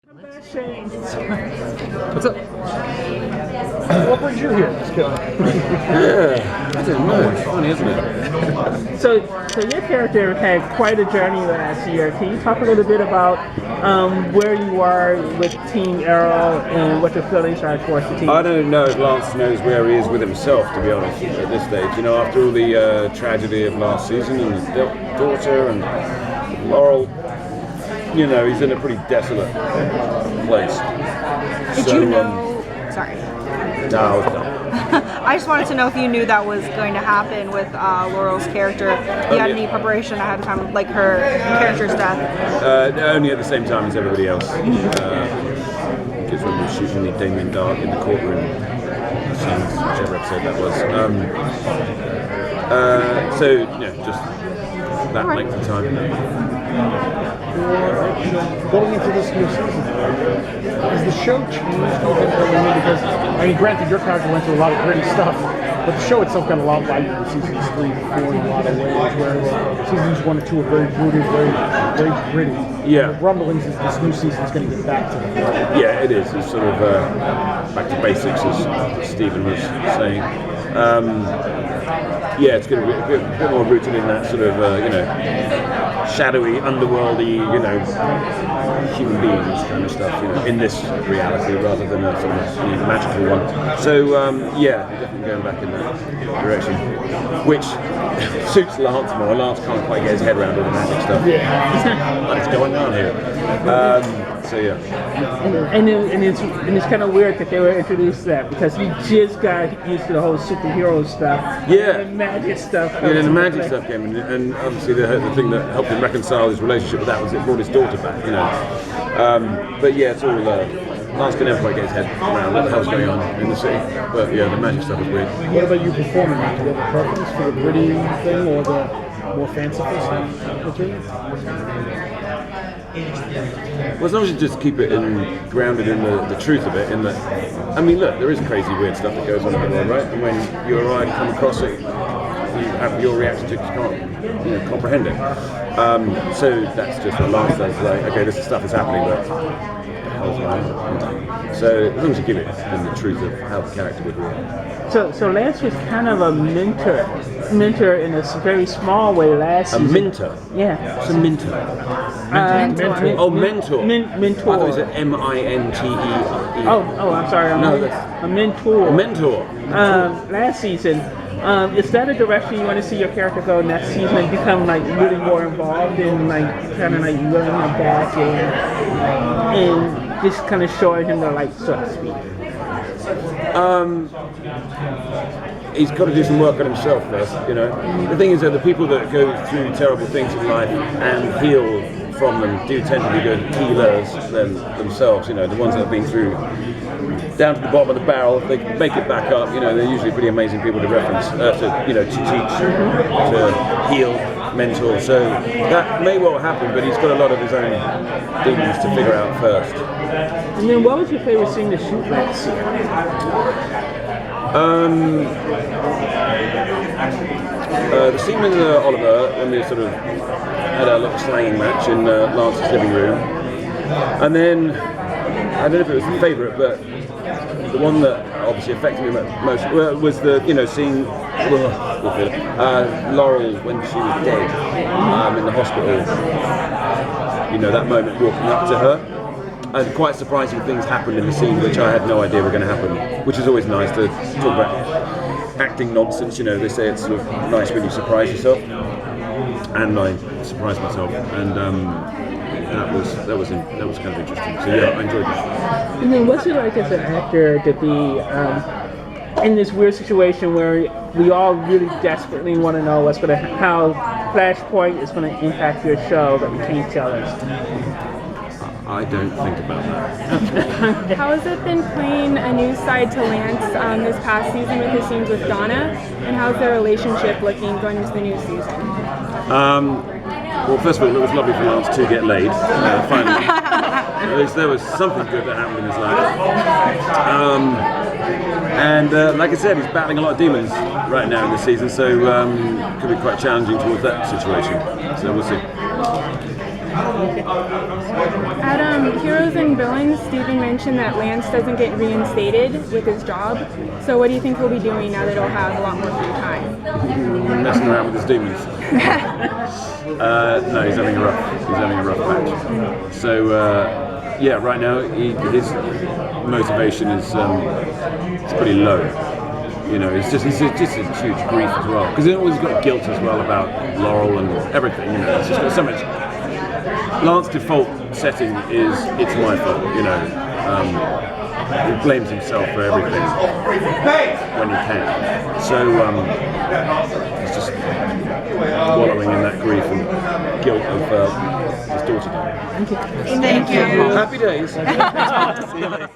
What's up? What brings you here? Yeah, I don't know. It's funny, isn't it? So your character had quite a journey last year. Can you talk a little bit about where you are with Team Arrow and what your feelings are towards the team? I don't know if Lance knows where he is with himself, to be honest, at this stage. You know, after all the tragedy of last season and his daughter and Laurel, you know, he's in a pretty desolate place. Did you know? Sorry. No, I was done. I just wanted to know if you knew that was going to happen with Laurel's character. If you had any preparation ahead of time, like her character's death? Only at the same time as everybody else. Because when we were shooting the Damien Dark in the courtroom scenes, whichever episode that was. So, yeah, just that length of time. Going into this new season, has the show changed a bit? Because, I mean, granted, your character went through a lot of gritty stuff, but the show itself got a lot lighter in seasons 3 and 4 in a lot of ways, whereas seasons 1 and 2 are very brooded, very gritty. Yeah. The rumblings is this new season is going to get back to the Yeah, it is. It's sort of back to basics, as Stephen was saying. Yeah, it's going to be a bit more rooted in that sort of, you know, shadowy, underworldy, you know, human beings kind of stuff, you know, in this reality rather than a sort of magical one. So, yeah, we're definitely going back in that direction, which suits Lance more. Lance can't quite get his head around all the magic stuff. Yeah. What's going on here? So yeah. And it's kind of weird that they were introduced to that because he just got used to the whole superhero stuff. Yeah. And magic stuff. Yeah, and the magic stuff came in, and obviously the thing that helped him reconcile his relationship with that was it brought his daughter back, you know. But yeah, it's all Lance can never quite get his head around what the hell's going on in the city. But yeah, the magic stuff is weird. What about you performing? Do you have a preference for the gritty thing or the more fanciful stuff? Well, as long as you just keep it grounded in the truth of it, in that, I mean, look, there is crazy, weird stuff that goes on in the world, right? And when you or I come across it, you have your reaction to it, you can't, you know, comprehend it. So that's just what Lance does, like, okay, this stuff is happening, but what the hell's going on? So as long as you give it in the truth of how the character would react. So Lance was kind of a mentor in a very small way last season. A mentor? Yeah. What's a mentor? Mentor. Oh, mentor. Mentor. I thought it was M-I-N-T-E. Oh, I'm sorry. A mentor. Mentor. Last season, is that a direction you want to see your character go next season and become like really more involved in like kind of like running him back and just kind of showing him the light, so to speak? He's got to do some work on himself first, you know. The thing is that the people that go through terrible things in life and heal from them do tend to be good healers themselves, you know, the ones that have been through down to the bottom of the barrel. If they make it back up, you know, they're usually pretty amazing people to reference, to teach, to heal, mentor. So that may well happen, but he's got a lot of his own demons to figure out first. And then what was your favorite scene to shoot last year? The scene with Oliver, when we sort of had a little slanging match in Lance's living room. And then, I don't know if it was the favourite, but the one that obviously affected me most was the, you know, seeing Laurel when she was dead in the hospital. You know, that moment walking up to her. And quite surprising things happened in the scene which I had no idea were going to happen, which is always nice to talk about acting nonsense. You know, they say it's sort of nice when you surprise yourself, and I surprised myself, and that was kind of interesting. So yeah, I enjoyed that. And then what's it like as an actor to be in this weird situation where we all really desperately want to know how Flashpoint is going to impact your show, but we can't tell us? I don't think about that. How has it been playing a new side to Lance this past season with his scenes with Donna, and how's their relationship looking going into the new season? Well, first of all, it was lovely for Lance to get laid, finally. At least there was something good that happened in his life. And like I said, he's battling a lot of demons right now in this season, so it could be quite challenging towards that situation. So we'll see. Adam, Heroes and Villains, Steven mentioned that Lance doesn't get reinstated with his job. So what do you think he'll be doing now that he'll have a lot more free time? Messing around with his demons. No, he's having a rough patch. So yeah, right now his motivation is it's pretty low. You know, it's just a huge grief as well, because he's always got guilt as well about Laurel and everything. You know, it's just got so much. Lance's default setting is it's my fault. You know, he blames himself for everything when he can. So he's just wallowing in that grief and guilt of his daughter dying. Thank you. Happy days. See you later.